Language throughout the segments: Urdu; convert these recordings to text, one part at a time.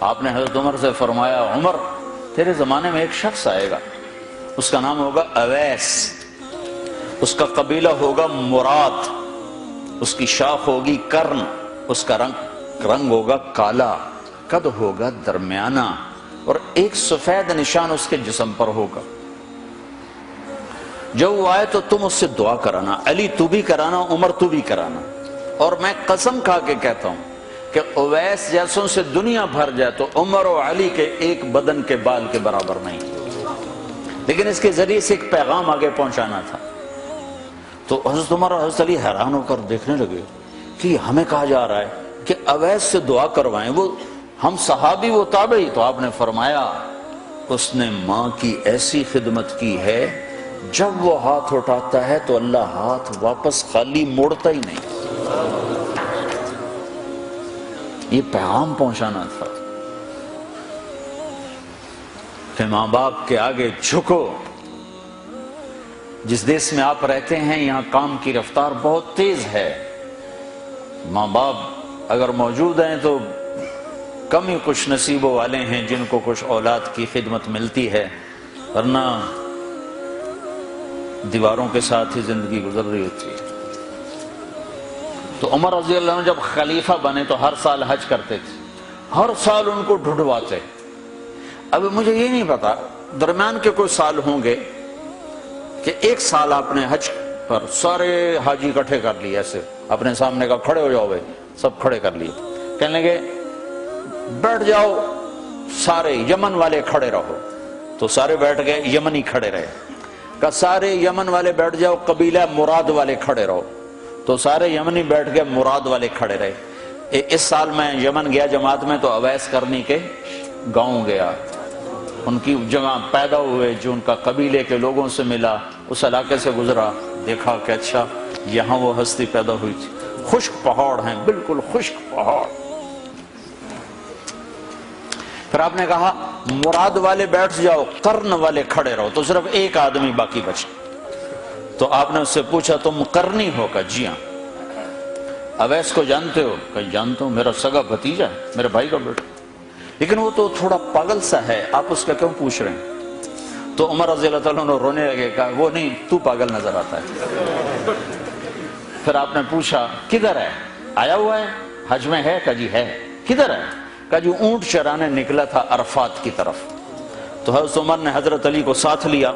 آپ نے حضرت عمر سے فرمایا عمر تیرے زمانے میں ایک شخص آئے گا، اس کا نام ہوگا اویس، اس کا قبیلہ ہوگا مراد، اس کی شاخ ہوگی کرن، اس کا رنگ ہوگا کالا، قد ہوگا درمیانہ، اور ایک سفید نشان اس کے جسم پر ہوگا۔ جب وہ آئے تو تم اس سے دعا کرانا، علی تو بھی کرانا، عمر تو بھی کرانا، اور میں قسم کھا کے کہتا ہوں کہ اویس جیسوں سے دنیا بھر جائے تو عمر و علی کے ایک بدن کے بال کے برابر نہیں، لیکن اس کے ذریعے سے ایک پیغام آگے پہنچانا تھا۔ تو حضرت عمر اور حضرت علی حیران ہو کر دیکھنے لگے کہ ہمیں کہا جا رہا ہے کہ اویس سے دعا کروائیں، وہ ہم صحابی وہ تابعی۔ تو آپ نے فرمایا اس نے ماں کی ایسی خدمت کی ہے، جب وہ ہاتھ اٹھاتا ہے تو اللہ ہاتھ واپس خالی موڑتا ہی نہیں۔ یہ پیغام پہنچانا تھا کہ ماں باپ کے آگے جھکو۔ جس دیش میں آپ رہتے ہیں یہاں کام کی رفتار بہت تیز ہے، ماں باپ اگر موجود ہیں تو کم ہی خوش نصیبوں والے ہیں جن کو کچھ اولاد کی خدمت ملتی ہے، ورنہ دیواروں کے ساتھ ہی زندگی گزر رہی ہوتی ہے۔ تو عمر رضی اللہ عنہ جب خلیفہ بنے تو ہر سال حج کرتے تھے، ہر سال ان کو ڈھونڈواتے۔ اب مجھے یہ نہیں پتا درمیان کے کوئی سال ہوں گے کہ ایک سال آپ نے حج پر سارے حاجی اکٹھے کر لیے، ایسے اپنے سامنے کا کھڑے ہو جاؤ بھائی، سب کھڑے کر لیے، کہنے لگے بیٹھ جاؤ سارے یمن والے کھڑے رہو، تو سارے بیٹھ گئے، یمنی کھڑے رہے، کہ سارے یمن والے بیٹھ جاؤ، قبیلہ مراد والے کھڑے رہو، تو سارے یمنی بیٹھ گئے، مراد والے کھڑے رہے۔ اس سال میں یمن گیا جماعت میں تو اویس کرنی کے گاؤں گیا، ان کی جگہ پیدا ہوئے، جو ان کا قبیلے کے لوگوں سے ملا، اس علاقے سے گزرا، دیکھا کہ اچھا یہاں وہ ہستی پیدا ہوئی تھی۔ خشک پہاڑ ہیں، بالکل خشک پہاڑ۔ پھر آپ نے کہا مراد والے بیٹھ جاؤ، قرن والے کھڑے رہو، تو صرف ایک آدمی باقی بچا۔ تو آپ نے اس سے پوچھا تم قرنی ہو؟ کہ جی ہاں۔ اویس کو جانتے ہو؟ کہ جانتا ہوں، میرا سگا بھتیجا ہے، میرے بھائی کا بیٹا، لیکن وہ تو تھوڑا پاگل سا ہے، آپ اس کا کیوں پوچھ رہے ہیں؟ تو عمر رضی اللہ تعالیٰ عنہ رونے لگے، کہا وہ نہیں، تو پاگل نظر آتا ہے۔ پھر آپ نے پوچھا کدھر ہے؟ آیا ہوا ہے حج میں؟ ہے؟ کہ جی ہے۔ کدھر ہے؟ کہ جو اونٹ چرانے نکلا تھا عرفات کی طرف۔ تو حضرت عمر نے حضرت علی کو ساتھ لیا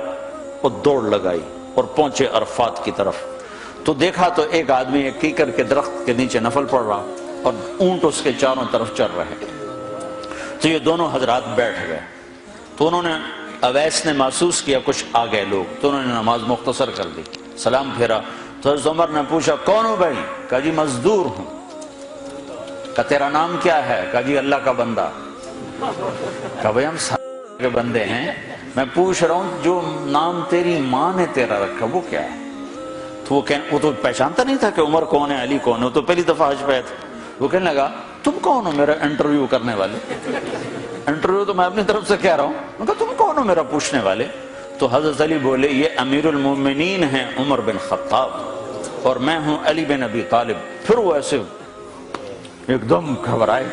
اور دوڑ لگائی اور پہنچے عرفات کی طرف، تو دیکھا تو ایک آدمی ایک کیکر کے درخت کے نیچے نفل پڑھ رہا اور اونٹ اس کے چاروں طرف چر رہے۔ تو یہ دونوں حضرات بیٹھ گئے، تو انہوں نے اویس نے محسوس کیا کچھ آ گئے لوگ، تو انہوں نے نماز مختصر کر دی، سلام پھیرا۔ تو حضرت عمر نے پوچھا کون ہو بھائی؟ کہا جی مزدور ہوں۔ کہا تیرا نام کیا ہے؟ کہا جی اللہ کا بندہ۔ کہا بھائی ہم سارے کے بندے ہیں، میں پوچھ رہا ہوں جو نام تیری ماں نے تیرا رکھا وہ کیا ہے؟ تو وہ تو پہچانتا نہیں تھا کہ عمر کون ہے، علی کون ہے، وہ تو پہلی دفعہ حج پہ تھا۔ وہ کہنے لگا تم کون ہو میرا انٹرویو کرنے والے؟ انٹرویو تو میں اپنی طرف سے کہہ رہا ہوں۔ میں کہا تم کون ہو میرا پوچھنے والے؟ تو حضرت علی بولے یہ امیر المومنین ہیں عمر بن خطاب، اور میں ہوں علی بن ابی طالب۔ پھر وہ ایسے ایک دم گھبرائے،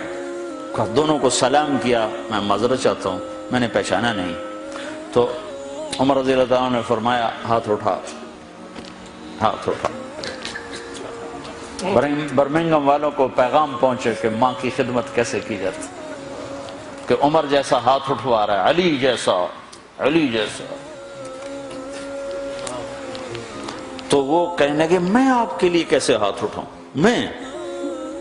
دونوں کو سلام کیا، میں معذرت چاہتا ہوں میں نے پہچانا نہیں۔ تو عمر رضی اللہ عنہ نے فرمایا ہاتھ اٹھا، ہاتھ اٹھا۔ برمنگھم والوں کو پیغام پہنچے کہ ماں کی خدمت کیسے کی جاتی، کہ عمر جیسا ہاتھ اٹھوا رہا ہے، علی جیسا، علی جیسا۔ تو وہ کہنے لگے میں آپ کے لیے کیسے ہاتھ اٹھاؤں،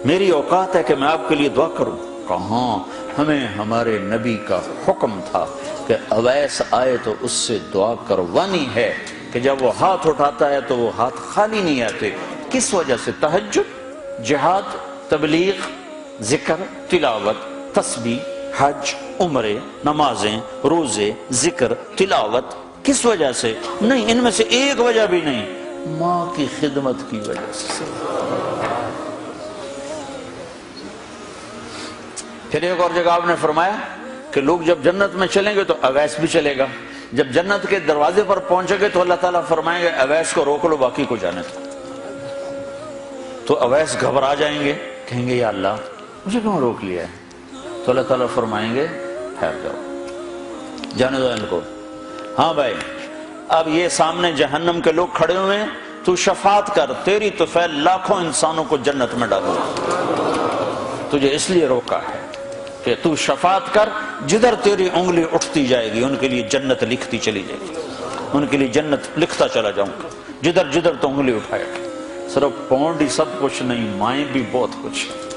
میری اوقات ہے کہ میں آپ کے لیے دعا کروں؟ کہاں، ہمیں ہمارے نبی کا حکم تھا کہ اویس آئے تو اس سے دعا کروانی ہے، کہ جب وہ ہاتھ اٹھاتا ہے تو وہ ہاتھ خالی نہیں آتے۔ کس وجہ سے؟ تہجد، جہاد، تبلیغ، ذکر، تلاوت، تسبیح، حج، عمرے، نمازیں، روزے، ذکر، تلاوت۔ کس وجہ سے؟ نہیں، ان میں سے ایک وجہ بھی نہیں، ماں کی خدمت کی وجہ سے۔ پھر ایک اور جگہ آپ نے فرمایا کہ لوگ جب جنت میں چلیں گے تو اویس بھی چلے گا، جب جنت کے دروازے پر پہنچے گے تو اللہ تعالیٰ فرمائیں گے اویس کو روک لو باقی کو جانے دو۔ تو اویس گھبرا جائیں گے، کہیں گے یا اللہ مجھے کیوں روک لیا ہے؟ تو اللہ تعالیٰ فرمائیں گے ٹھہر جاؤ، جانے دو ان کو۔ ہاں بھائی، اب یہ سامنے جہنم کے لوگ کھڑے ہوئے ہیں، تو شفاعت کر، تیری تو فعل لاکھوں انسانوں کو جنت میں ڈالو، تجھے اس لیے روکا ہے کہ تو شفاعت کر، جدھر تیری انگلی اٹھتی جائے گی ان کے لیے جنت لکھتی چلی جائے گی، ان کے لیے جنت لکھتا چلا جاؤں گا، جدھر جدھر تو انگلی اٹھائے گا۔ صرف پونڈ ہی سب کچھ نہیں، مائیں بھی بہت کچھ ہے،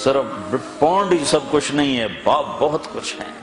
صرف پونڈ ہی سب کچھ نہیں ہے، باپ بہت کچھ ہے۔